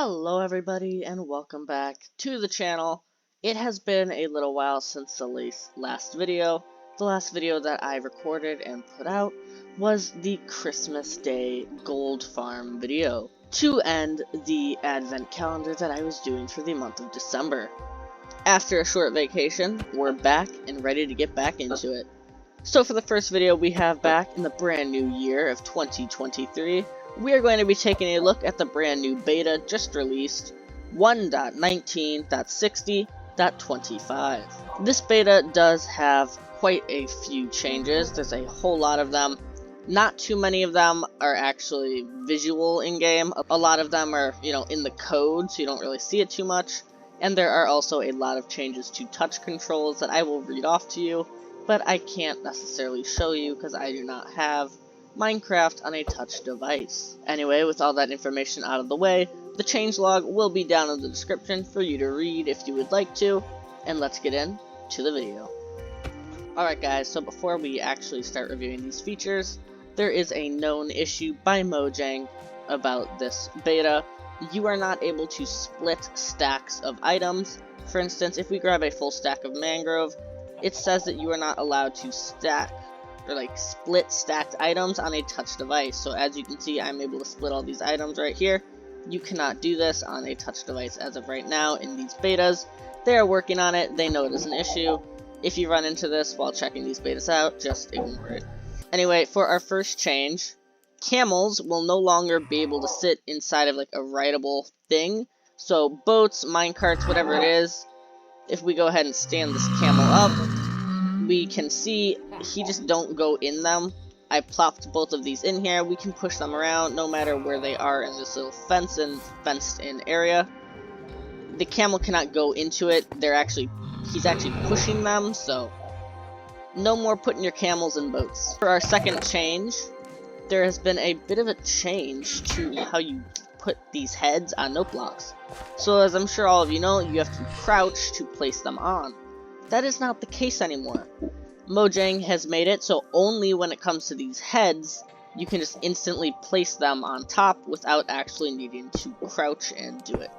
Hello everybody and welcome back to the channel. It has been a little while since the last video. The last video that I recorded and put out was the Christmas Day Gold Farm video to end the advent calendar that I was doing for the month of December. After a short vacation, we're back and ready to get back into it. So for the first video we have back in the brand new year of 2023, we are going to be taking a look at the brand new beta just released, 1.19.60.25. This beta does have quite a few changes. There's a whole lot of them. Not too many of them are actually visual in-game. A lot of them are, in the code, so you don't really see it too much. And there are also a lot of changes to touch controls that I will read off to you, but I can't necessarily show you because I do not have Minecraft on a touch device. Anyway, with all that information out of the way, the changelog will be down in the description for you to read if you would like to, and let's get into the video. Alright guys, so before we actually start reviewing these features, there is a known issue by Mojang about this beta. You are not able to split stacks of items. For instance, if we grab a full stack of mangrove, it says that you are not allowed to split stacked items on a touch device. So as you can see, I'm able to split all these items right here. You cannot do this on a touch device as of right now in these betas. They are working on it. They know it is an issue. If you run into this while checking these betas out, just ignore it. Anyway, for our first change, camels will no longer be able to sit inside of a rideable thing. So boats, minecarts, whatever it is, if we go ahead and stand this camel up, we can see he just don't go in them. I plopped both of these in here. We can push them around no matter where they are in this little fenced in area. The camel cannot go into it. He's actually pushing them, so no more putting your camels in boats. For our second change, there has been a bit of a change to how you put these heads on note blocks. So as I'm sure all of you know, you have to crouch to place them on. That is not the case anymore. Mojang has made it so only when it comes to these heads, you can just instantly place them on top without actually needing to crouch and do it.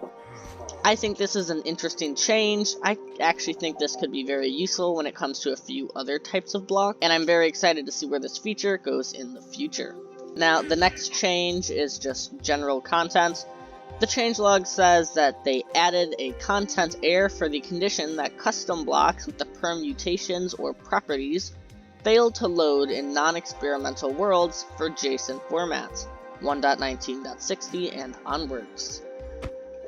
I think this is an interesting change. I actually think this could be very useful when it comes to a few other types of blocks, and I'm very excited to see where this feature goes in the future. Now, the next change is just general content. The changelog says that they added a content error for the condition that custom blocks with the permutations or properties fail to load in non-experimental worlds for JSON formats, 1.19.60 and onwards.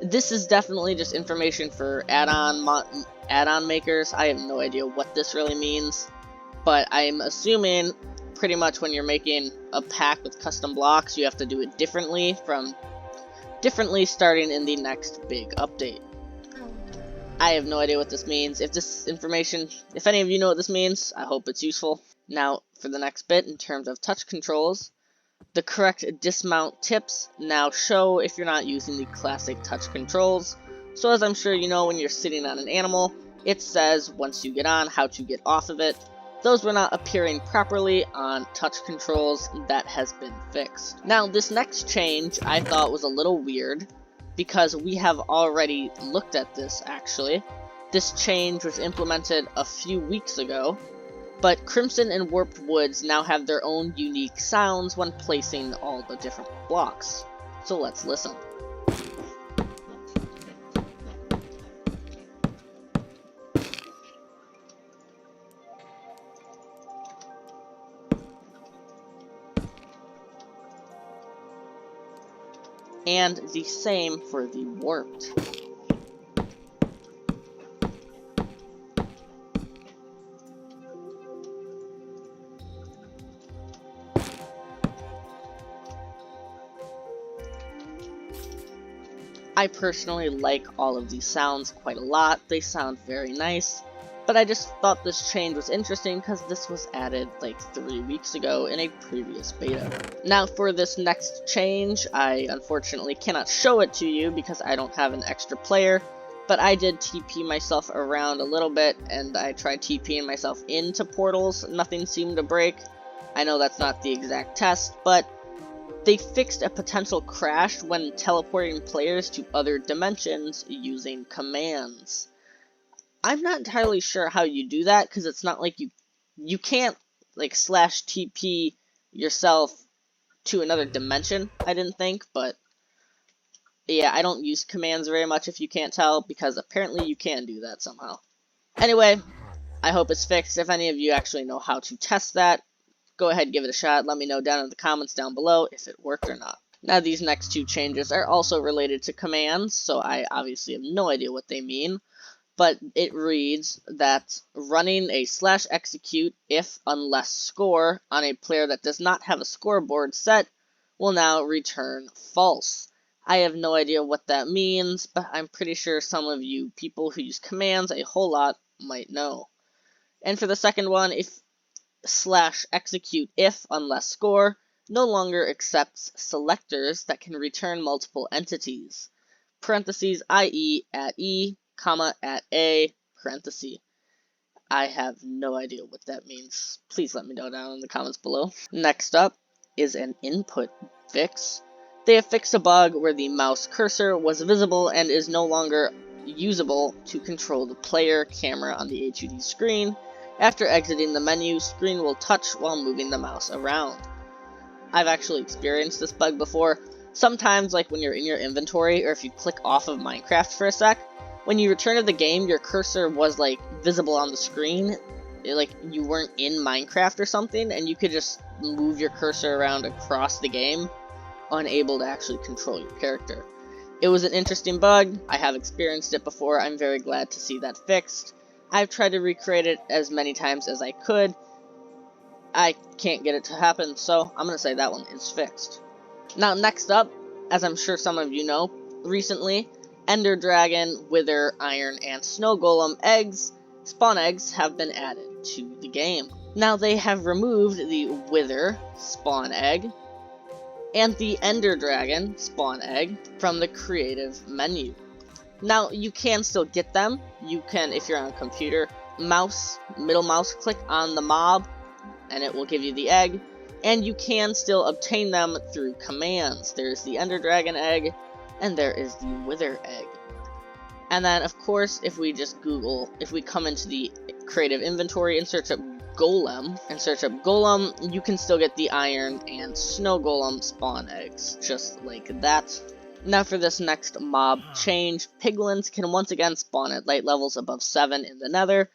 This is definitely just information for add-on makers. I have no idea what this really means, but I'm assuming pretty much when you're making a pack with custom blocks, you have to do it differently starting in the next big update. I have no idea what this means. If any of you know what this means, I hope it's useful. Now, for the next bit, in terms of touch controls, the correct dismount tips now show if you're not using the classic touch controls. So as I'm sure you know, when you're sitting on an animal, it says once you get on how to get off of it. Those were not appearing properly on touch controls. That has been fixed. Now, this next change I thought was a little weird because we have already looked at this actually. This change was implemented a few weeks ago, but Crimson and Warped Woods now have their own unique sounds when placing all the different blocks. So let's listen. And the same for the warped. I personally like all of these sounds quite a lot. They sound very nice. But I just thought this change was interesting because this was added 3 weeks ago in a previous beta. Now for this next change, I unfortunately cannot show it to you because I don't have an extra player, but I did TP myself around a little bit and I tried TPing myself into portals. Nothing seemed to break. I know that's not the exact test, but They fixed a potential crash when teleporting players to other dimensions using commands. I'm not entirely sure how you do that, because it's not like you can't like /TP yourself to another dimension, I didn't think, but yeah, I don't use commands very much if you can't tell, because apparently you can do that somehow. Anyway, I hope it's fixed. If any of you actually know how to test that, go ahead and give it a shot. Let me know down in the comments down below if it worked or not. Now, these next two changes are also related to commands, so I obviously have no idea what they mean, but it reads that running a /execute if unless score on a player that does not have a scoreboard set will now return false. I have no idea what that means, but I'm pretty sure some of you people who use commands a whole lot might know. And for the second one, if /execute if unless score no longer accepts selectors that can return multiple entities, parentheses, i.e. at E, comma, at A, parentheses. I have no idea what that means. Please let me know down in the comments below. Next up is an input fix. They have fixed a bug where the mouse cursor was visible and is no longer usable to control the player camera on the HUD screen. After exiting the menu, screen will touch while moving the mouse around. I've actually experienced this bug before. Sometimes, like when you're in your inventory, or if you click off of Minecraft for a sec, when you return to the game, your cursor was like visible on the screen, like you weren't in Minecraft or something, and you could just move your cursor around across the game, unable to actually control your character. It was an interesting bug. I have experienced it before. I'm very glad to see that fixed. I've tried to recreate it as many times as I could. I can't get it to happen, so I'm going to say that one is fixed. Now, next up, as I'm sure some of you know, recently, Ender Dragon, Wither, Iron, and Snow Golem eggs, spawn eggs, have been added to the game. Now, they have removed the Wither spawn egg and the Ender Dragon spawn egg from the creative menu. Now, you can still get them. You can, if you're on a computer, middle mouse click on the mob, and it will give you the egg, and you can still obtain them through commands. There's the Ender Dragon egg, and there is the Wither egg. And then, of course, if we come into the creative inventory and search up Golem, you can still get the Iron and Snow Golem spawn eggs, just like that. Now for this next mob change, piglins can once again spawn at light levels above 7 in the nether.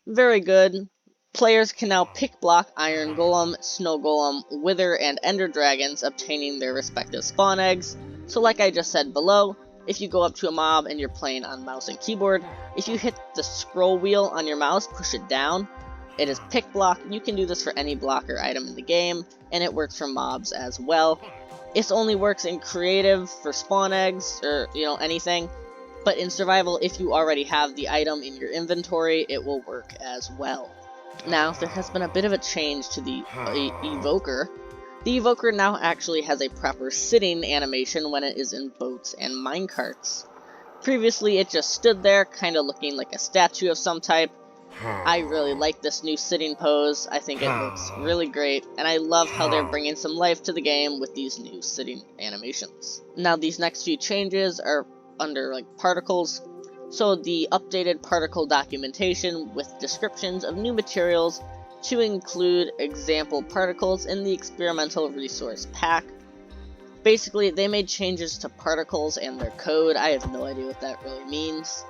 Very good. Players can now pick block Iron Golem, Snow Golem, Wither, and Ender Dragons, obtaining their respective spawn eggs. So like I just said below, if you go up to a mob and you're playing on mouse and keyboard, if you hit the scroll wheel on your mouse, push it down, it is pick block. You can do this for any block or item in the game, and it works for mobs as well. It only works in creative for spawn eggs, or, anything. But in survival, if you already have the item in your inventory, it will work as well. Now, there has been a bit of a change to the Evoker. The Evoker now actually has a proper sitting animation when it is in boats and minecarts. Previously, it just stood there, kind of looking like a statue of some type. I really like this new sitting pose. I think it looks really great, and I love how they're bringing some life to the game with these new sitting animations. Now, these next few changes are under particles. So the updated particle documentation with descriptions of new materials to include example particles in the experimental resource pack. Basically, they made changes to particles and their code. I have no idea what that really means.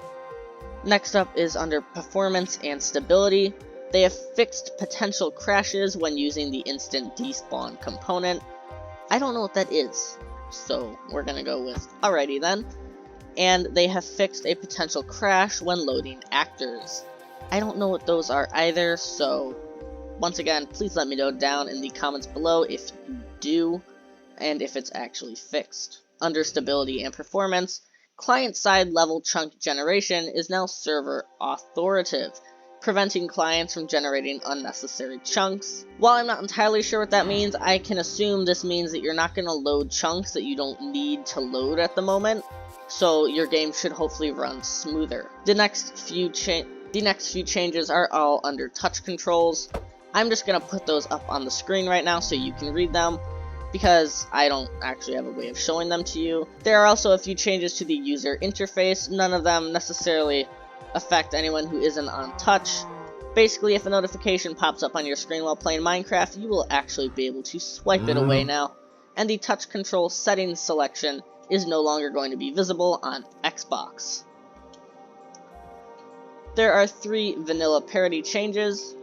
Next up is under performance and stability. They have fixed potential crashes when using the instant despawn component. I don't know what that is, so we're gonna go with alrighty then. And they have fixed a potential crash when loading actors. I don't know what those are either, so once again, please let me know down in the comments below if you do, and if it's actually fixed. Under stability and performance, client-side level chunk generation is now server authoritative, preventing clients from generating unnecessary chunks. While I'm not entirely sure what that means, I can assume this means that you're not going to load chunks that you don't need to load at the moment, so your game should hopefully run smoother. The next few changes are all under touch controls. I'm just going to put those up on the screen right now so you can read them. because I don't actually have a way of showing them to you. There are also a few changes to the user interface. None of them necessarily affect anyone who isn't on touch. Basically, if a notification pops up on your screen while playing Minecraft, you will actually be able to swipe it away now, and the touch control settings selection is no longer going to be visible on Xbox. There are 3 vanilla parity changes.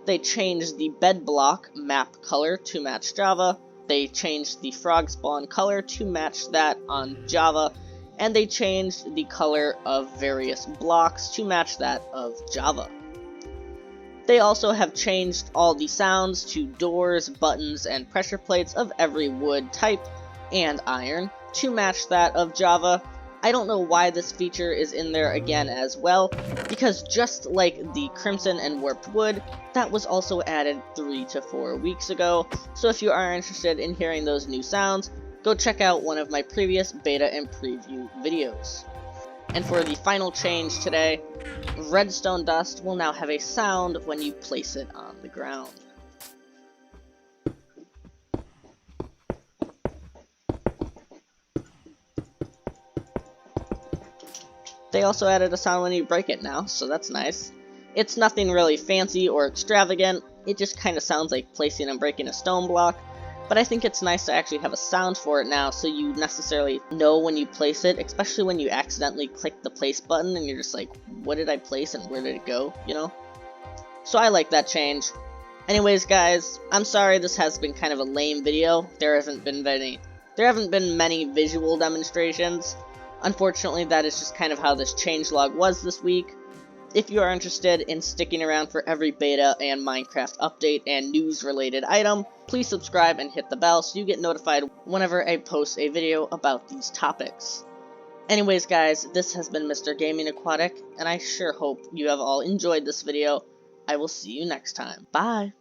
They changed the bed block map color to match Java, they changed the frog spawn color to match that on Java, and they changed the color of various blocks to match that of Java. They also have changed all the sounds to doors, buttons, and pressure plates of every wood type and iron to match that of Java. I don't know why this feature is in there again as well, because just like the Crimson and Warped Wood, that was also added 3 to 4 weeks ago, so if you are interested in hearing those new sounds, go check out one of my previous beta and preview videos. And for the final change today, redstone dust will now have a sound when you place it on the ground. They also added a sound when you break it now, so that's nice. It's nothing really fancy or extravagant, it just kinda sounds like placing and breaking a stone block, but I think it's nice to actually have a sound for it now so you necessarily know when you place it, especially when you accidentally click the place button and you're just like, what did I place and where did it go, you know? So I like that change. Anyways guys, I'm sorry this has been kind of a lame video. There haven't been many visual demonstrations. Unfortunately, that is just kind of how this changelog was this week. If you are interested in sticking around for every beta and Minecraft update and news related item, please subscribe and hit the bell so you get notified whenever I post a video about these topics. Anyways guys, this has been Mr. Gaming Aquatic, and I sure hope you have all enjoyed this video. I will see you next time. Bye!